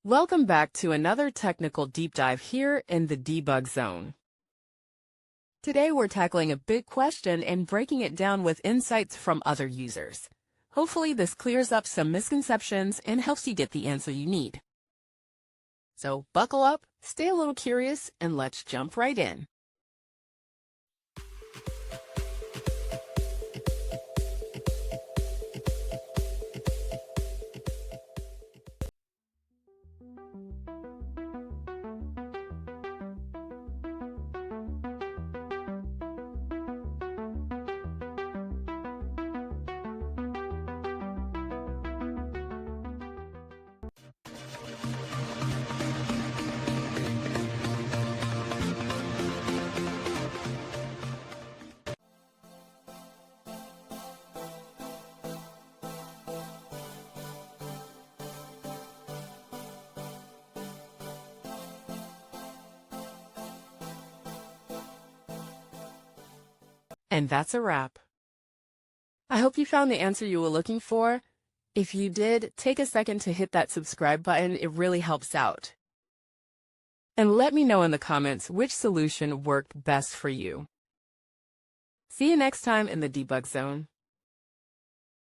Welcome back to another technical deep dive here in the debug zone. Today we're tackling a big question and breaking it down with insights from other users. Hopefully this clears up some misconceptions and helps you get the answer you need. So buckle up, stay a little curious, and let's jump right in. And that's a wrap. I hope you found the answer you were looking for. If you did, take a second to hit that subscribe button. It really helps out. And let me know in the comments which solution worked best for you. See you next time in the debug zone.